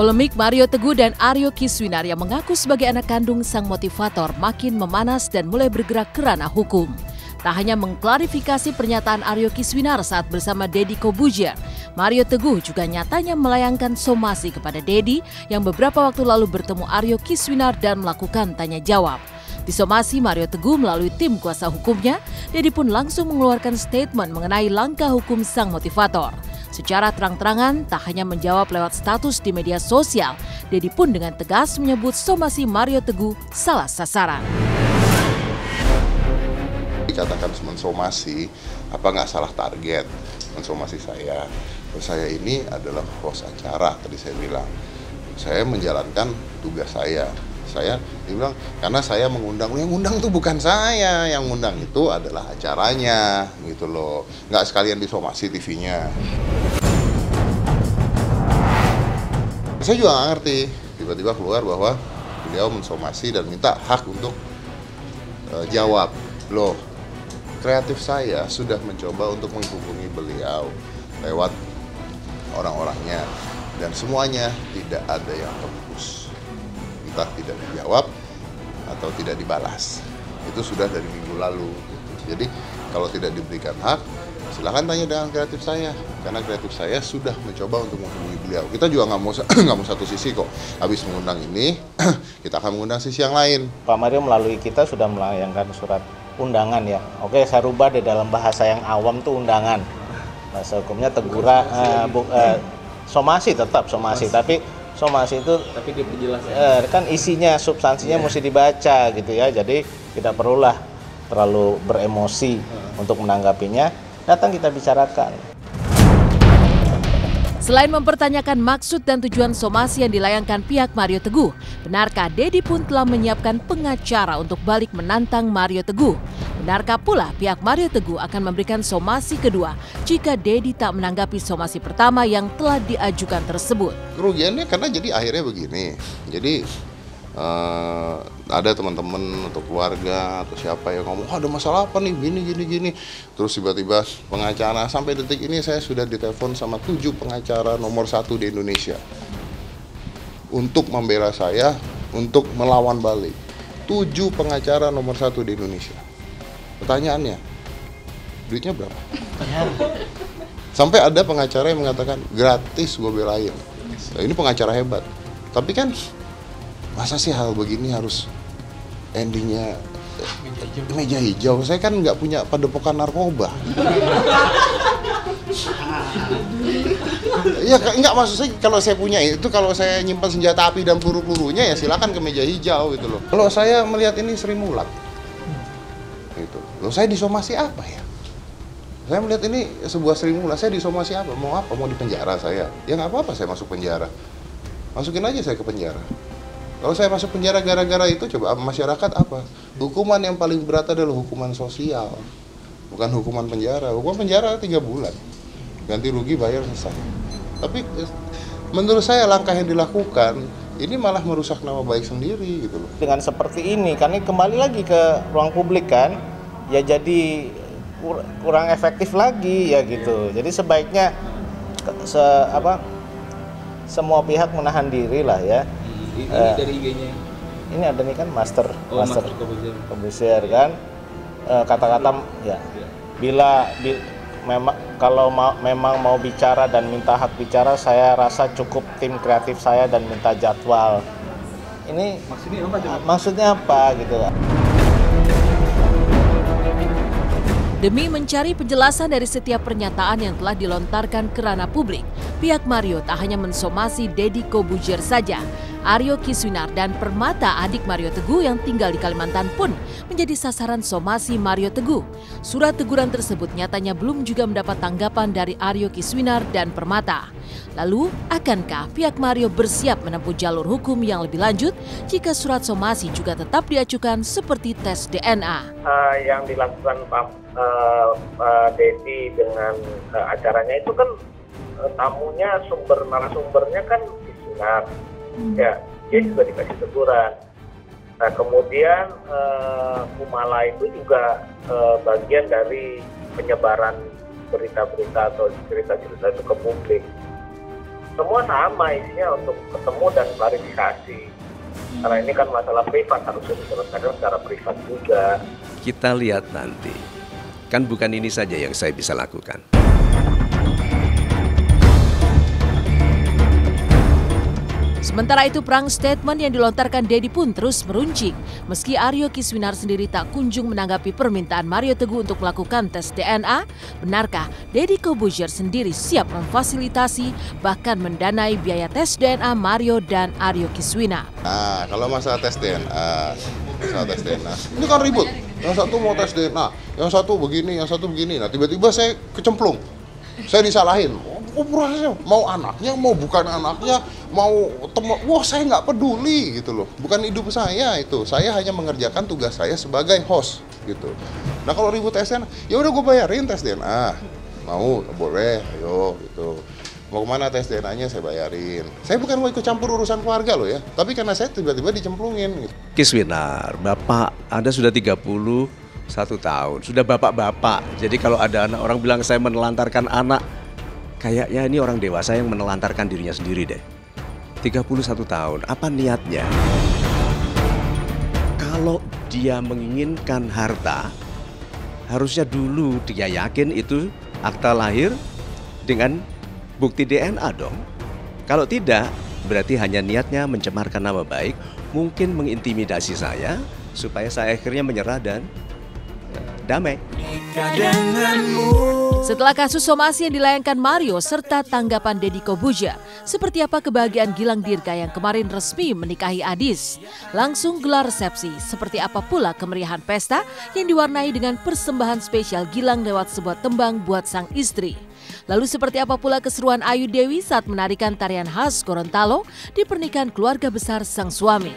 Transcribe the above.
Polemik Mario Teguh dan Aryo Kiswinar yang mengaku sebagai anak kandung sang motivator makin memanas dan mulai bergerak ke ranah hukum. Tak hanya mengklarifikasi pernyataan Aryo Kiswinar saat bersama Deddy Corbuzier, Mario Teguh juga nyatanya melayangkan somasi kepada Deddy yang beberapa waktu lalu bertemu Aryo Kiswinar dan melakukan tanya jawab. Di somasi Mario Teguh melalui tim kuasa hukumnya, Deddy pun langsung mengeluarkan statement mengenai langkah hukum sang motivator. Secara terang-terangan, tak hanya menjawab lewat status di media sosial, Deddy pun dengan tegas menyebut somasi Mario Teguh salah sasaran. Dikatakan mensomasi, apa nggak salah target mensomasi saya. Saya ini adalah host acara, tadi saya bilang. Saya menjalankan tugas saya. Dia bilang, karena saya mengundang, yang ngundang itu bukan saya, yang ngundang itu adalah acaranya, gitu loh. Nggak sekalian disomasi TV-nya. Saya juga nggak ngerti, tiba-tiba keluar bahwa beliau mensomasi dan minta hak untuk jawab. Loh, kreatif saya sudah mencoba untuk menghubungi beliau lewat orang-orangnya, dan semuanya tidak ada yang tembus. Entah tidak dijawab atau tidak dibalas. Itu sudah dari minggu lalu. Jadi kalau tidak diberikan hak, silakan tanya dengan kreatif saya, karena kreatif saya sudah mencoba untuk menghubungi beliau. Kita juga nggak mau satu sisi kok. Habis mengundang ini, kita akan mengundang sisi yang lain. Pak Mario melalui kita sudah melayangkan surat undangan ya. Oke, saya rubah di dalam bahasa yang awam tuh undangan. Bahasa hukumnya teguran, somasi tetap somasi, tapi somasi itu diperjelas kan isinya, substansinya mesti dibaca gitu ya. Jadi tidak perlulah terlalu beremosi untuk menanggapinya. Datang kita bicarakan. Selain mempertanyakan maksud dan tujuan somasi yang dilayangkan pihak Mario Teguh, benarkah Deddy pun telah menyiapkan pengacara untuk balik menantang Mario Teguh? Benarkah pula pihak Mario Teguh akan memberikan somasi kedua jika Deddy tak menanggapi somasi pertama yang telah diajukan tersebut? Kerugiannya karena jadi akhirnya begini. Jadi ada teman-teman atau keluarga atau siapa yang ngomong, ada masalah apa nih, gini. Terus tiba-tiba pengacara, sampai detik ini saya sudah ditelepon sama 7 pengacara nomor 1 di Indonesia untuk membela saya, untuk melawan balik. 7 pengacara nomor 1 di Indonesia. Pertanyaannya, duitnya berapa? Sampai ada pengacara yang mengatakan, gratis gue belain. Nah, ini pengacara hebat. Tapi kan, masa sih hal begini harus endingnya meja hijau? Saya kan nggak punya padepokan narkoba. Ya nggak, maksud saya kalau saya punya itu, kalau saya nyimpan senjata api dan peluru-pelurunya ya silakan ke meja hijau gitu loh. Kalau saya melihat ini Sri Mulat, gitu. Loh, saya disomasi apa ya? Saya melihat ini sebuah Sri Mulat, saya disomasi apa? Mau apa? Mau dipenjara saya? Ya nggak apa-apa saya masuk penjara. Masukin aja saya ke penjara. Kalau saya masuk penjara gara-gara itu, coba masyarakat apa? Hukuman yang paling berat adalah hukuman sosial, bukan hukuman penjara. Hukuman penjara 3 bulan, ganti rugi bayar selesai. Tapi menurut saya langkah yang dilakukan ini malah merusak nama baik sendiri gitu loh. Dengan seperti ini, karena kembali lagi ke ruang publik kan, ya jadi kurang efektif lagi ya gitu. Jadi sebaiknya semua pihak menahan diri lah ya. Ini dari IG-nya. Ini ada nih kan Master Corbuzier kan. Kata-kata ya. Kalau memang mau bicara dan minta hak bicara, saya rasa cukup tim kreatif saya dan minta jadwal. Ini maksudnya apa gitu kan? Demi mencari penjelasan dari setiap pernyataan yang telah dilontarkan ke ranah publik, pihak Mario tak hanya mensomasi Deddy Corbuzier saja. Aryo Kiswinar dan Permata, adik Mario Teguh yang tinggal di Kalimantan pun menjadi sasaran somasi Mario Teguh. Surat teguran tersebut nyatanya belum juga mendapat tanggapan dari Aryo Kiswinar dan Permata. Lalu, akankah pihak Mario bersiap menempuh jalur hukum yang lebih lanjut jika surat somasi juga tetap diajukan seperti tes DNA? Yang dilakukan Pak Deddy dengan acaranya itu kan tamunya, narasumbernya kan Kiswinar. Ya, dia juga dikasih teguran. Nah, kemudian Kumala itu juga bagian dari penyebaran berita-berita atau cerita-cerita itu ke publik. semua sama isinya untuk ketemu dan klarifikasi. Karena ini kan masalah privat, harusnya diselesaikan secara privat juga. Kita lihat nanti. Kan bukan ini saja yang saya bisa lakukan. Sementara itu, perang statement yang dilontarkan Dedi pun terus meruncing. Meski Aryo Kiswinar sendiri tak kunjung menanggapi permintaan Mario Teguh untuk melakukan tes DNA, benarkah Deddy Corbuzier sendiri siap memfasilitasi bahkan mendanai biaya tes DNA Mario dan Aryo Kiswinar? Nah, kalau masalah tes DNA, ini kan ribut. Yang satu mau tes DNA, yang satu begini, yang satu begini. Nah, tiba-tiba saya kecemplung. Saya disalahin. Prosesnya mau anaknya, mau bukan anaknya, mau teman, wah saya nggak peduli gitu loh. Bukan hidup saya itu. Saya hanya mengerjakan tugas saya sebagai host gitu. Nah kalau ribut tes DNA, ya udah gue bayarin tes DNA. Mau, boleh, ayo gitu. Mau kemana tes DNA-nya saya bayarin. Saya bukan mau ikut campur urusan keluarga loh ya. Tapi karena saya tiba-tiba dicemplungin. Gitu. Kiswinar, Bapak Anda sudah 31 tahun, sudah bapak-bapak. Jadi kalau ada anak orang bilang saya menelantarkan anak, kayaknya ini orang dewasa yang menelantarkan dirinya sendiri deh. 31 tahun, apa niatnya? Kalau dia menginginkan harta, harusnya dulu dia yakin itu akta lahir dengan bukti DNA dong. Kalau tidak, berarti hanya niatnya mencemarkan nama baik, mungkin mengintimidasi saya, supaya saya akhirnya menyerah dan damai. Setelah kasus somasi yang dilayangkan Mario serta tanggapan Deddy Corbuzier, seperti apa kebahagiaan Gilang Dirga yang kemarin resmi menikahi Adis? Langsung gelar resepsi, seperti apa pula kemeriahan pesta yang diwarnai dengan persembahan spesial Gilang lewat sebuah tembang buat sang istri. Lalu seperti apa pula keseruan Ayu Dewi saat menarikan tarian khas Gorontalo di pernikahan keluarga besar sang suami?